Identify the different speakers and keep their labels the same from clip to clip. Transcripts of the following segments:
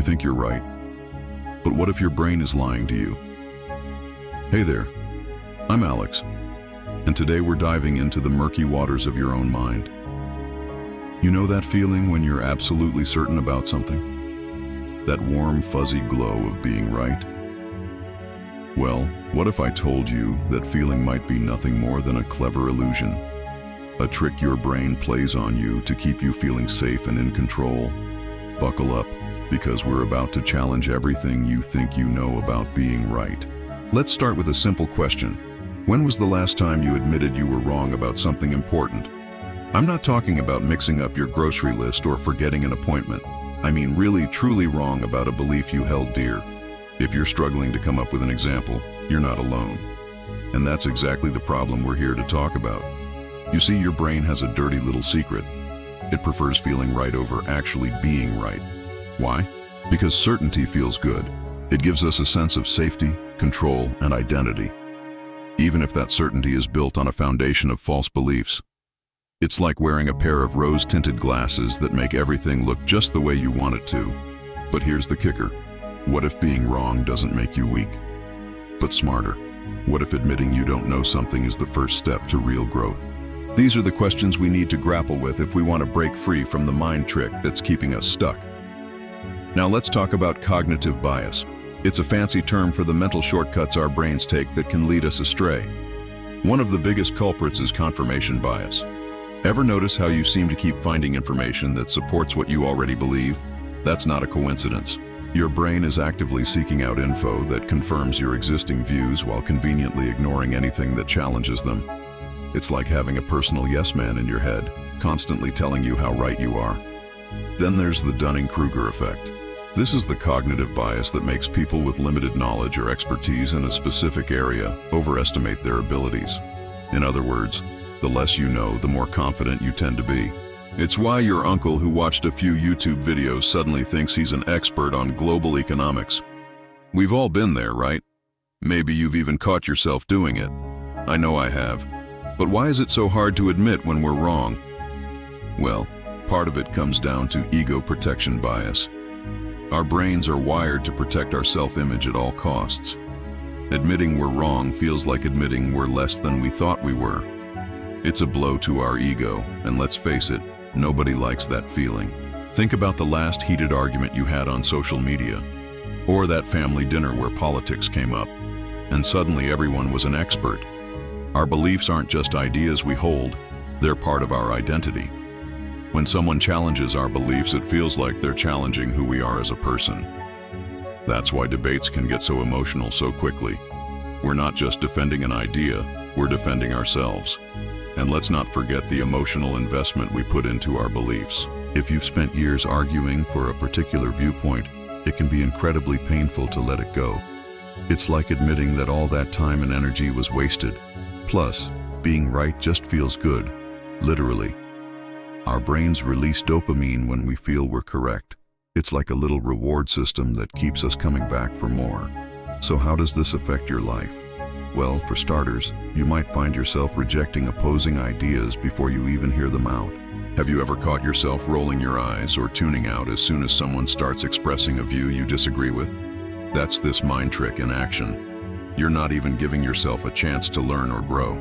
Speaker 1: think you're right. But what if your brain is lying to you? Hey there, I'm Alex, and today we're diving into the murky waters of your own mind. You know that feeling when you're absolutely certain about something? That warm, fuzzy glow of being right? Well, what if I told you that feeling might be nothing more than a clever illusion? A trick your brain plays on you to keep you feeling safe and in control. Buckle up, because we're about to challenge everything you think you know about being right. Let's start with a simple question. When was the last time you admitted you were wrong about something important? I'm not talking about mixing up your grocery list or forgetting an appointment. I mean really, truly wrong about a belief you held dear. If you're struggling to come up with an example, you're not alone. And that's exactly the problem we're here to talk about. You see, your brain has a dirty little secret. It prefers feeling right over actually being right. Why? Because certainty feels good. It gives us a sense of safety, control, and identity, even if that certainty is built on a foundation of false beliefs. It's like wearing a pair of rose-tinted glasses that make everything look just the way you want it to. But here's the kicker. What if being wrong doesn't make you weak, but smarter? What if admitting you don't know something is the first step to real growth? These are the questions we need to grapple with if we want to break free from the mind trick that's keeping us stuck. Now let's talk about cognitive bias. It's a fancy term for the mental shortcuts our brains take that can lead us astray. One of the biggest culprits is confirmation bias. Ever notice how you seem to keep finding information that supports what you already believe? That's not a coincidence. Your brain is actively seeking out info that confirms your existing views while conveniently ignoring anything that challenges them. It's like having a personal yes man in your head, constantly telling you how right you are. Then there's the Dunning-Kruger effect. This is the cognitive bias that makes people with limited knowledge or expertise in a specific area overestimate their abilities. In other words, the less you know, the more confident you tend to be. It's why your uncle who watched a few YouTube videos suddenly thinks he's an expert on global economics. We've all been there, right? Maybe you've even caught yourself doing it. I know I have. But why is it so hard to admit when we're wrong? Well, part of it comes down to ego protection bias. Our brains are wired to protect our self-image at all costs. Admitting we're wrong feels like admitting we're less than we thought we were. It's a blow to our ego, and let's face it, nobody likes that feeling. Think about the last heated argument you had on social media, or that family dinner where politics came up, and suddenly everyone was an expert. Our beliefs aren't just ideas we hold, they're part of our identity. When someone challenges our beliefs, it feels like they're challenging who we are as a person. That's why debates can get so emotional so quickly. We're not just defending an idea, we're defending ourselves. And let's not forget the emotional investment we put into our beliefs. If you've spent years arguing for a particular viewpoint, it can be incredibly painful to let it go. It's like admitting that all that time and energy was wasted. Plus, being right just feels good, literally. Our brains release dopamine when we feel we're correct. It's like a little reward system that keeps us coming back for more. So how does this affect your life? Well, for starters, you might find yourself rejecting opposing ideas before you even hear them out. Have you ever caught yourself rolling your eyes or tuning out as soon as someone starts expressing a view you disagree with? That's this mind trick in action. You're not even giving yourself a chance to learn or grow.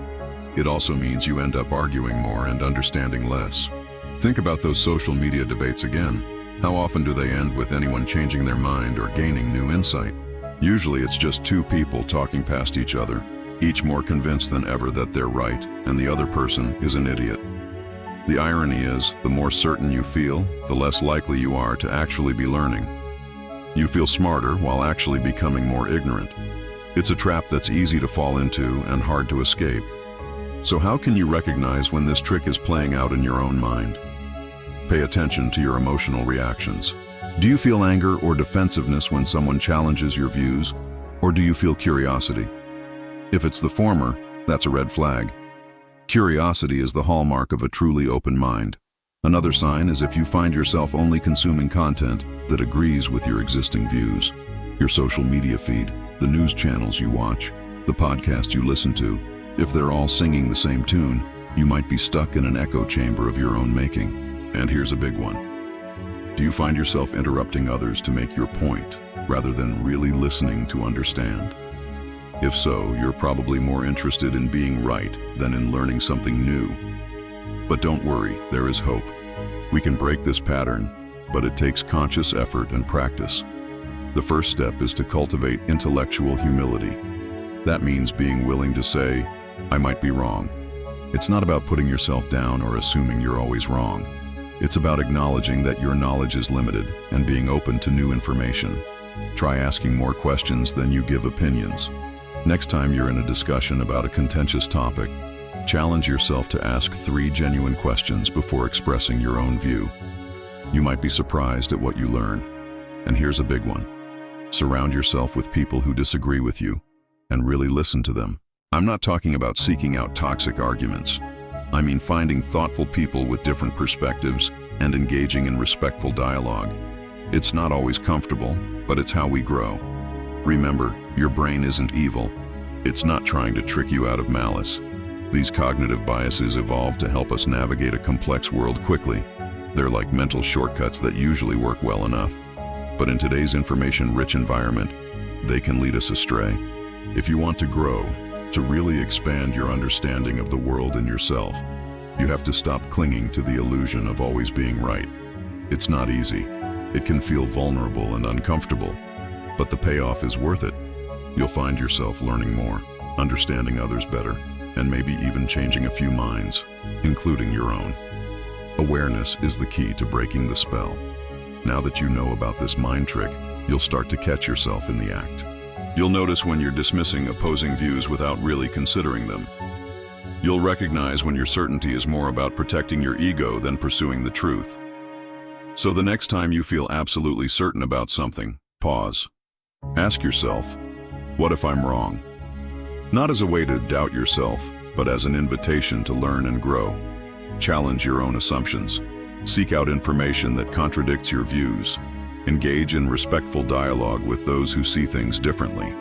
Speaker 1: It also means you end up arguing more and understanding less. Think about those social media debates again. How often do they end with anyone changing their mind or gaining new insight? Usually it's just two people talking past each other, each more convinced than ever that they're right and the other person is an idiot. The irony is, the more certain you feel, the less likely you are to actually be learning. You feel smarter while actually becoming more ignorant. It's a trap that's easy to fall into and hard to escape. So how can you recognize when this trick is playing out in your own mind? Pay attention to your emotional reactions. Do you feel anger or defensiveness when someone challenges your views, or do you feel curiosity? If it's the former, that's a red flag. Curiosity is the hallmark of a truly open mind. Another sign is if you find yourself only consuming content that agrees with your existing views. Your social media feed, the news channels you watch, the podcast you listen to. If they're all singing the same tune, you might be stuck in an echo chamber of your own making. And here's a big one. Do you find yourself interrupting others to make your point, rather than really listening to understand? If so, you're probably more interested in being right than in learning something new. But don't worry, there is hope. We can break this pattern, but it takes conscious effort and practice. The first step is to cultivate intellectual humility. That means being willing to say, I might be wrong. It's not about putting yourself down or assuming you're always wrong. It's about acknowledging that your knowledge is limited and being open to new information. Try asking more questions than you give opinions. Next time you're in a discussion about a contentious topic, challenge yourself to ask 3 genuine questions before expressing your own view. You might be surprised at what you learn. And here's a big one. Surround yourself with people who disagree with you, and really listen to them. I'm not talking about seeking out toxic arguments. I mean finding thoughtful people with different perspectives and engaging in respectful dialogue. It's not always comfortable, but it's how we grow. Remember, your brain isn't evil. It's not trying to trick you out of malice. These cognitive biases evolved to help us navigate a complex world quickly. They're like mental shortcuts that usually work well enough. But in today's information-rich environment, they can lead us astray. If you want to grow, to really expand your understanding of the world and yourself, you have to stop clinging to the illusion of always being right. It's not easy. It can feel vulnerable and uncomfortable, but the payoff is worth it. You'll find yourself learning more, understanding others better, and maybe even changing a few minds, including your own. Awareness is the key to breaking the spell. Now that you know about this mind trick, you'll start to catch yourself in the act. You'll notice when you're dismissing opposing views without really considering them. You'll recognize when your certainty is more about protecting your ego than pursuing the truth. So the next time you feel absolutely certain about something, pause. Ask yourself, what if I'm wrong? Not as a way to doubt yourself, but as an invitation to learn and grow. Challenge your own assumptions. Seek out information that contradicts your views. Engage in respectful dialogue with those who see things differently.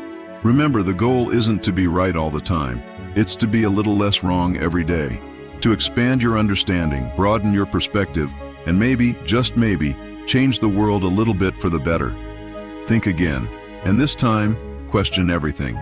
Speaker 1: Remember, the goal isn't to be right all the time. It's to be a little less wrong every day. To expand your understanding, broaden your perspective, and maybe, just maybe, change the world a little bit for the better. Think again, and this time, question everything.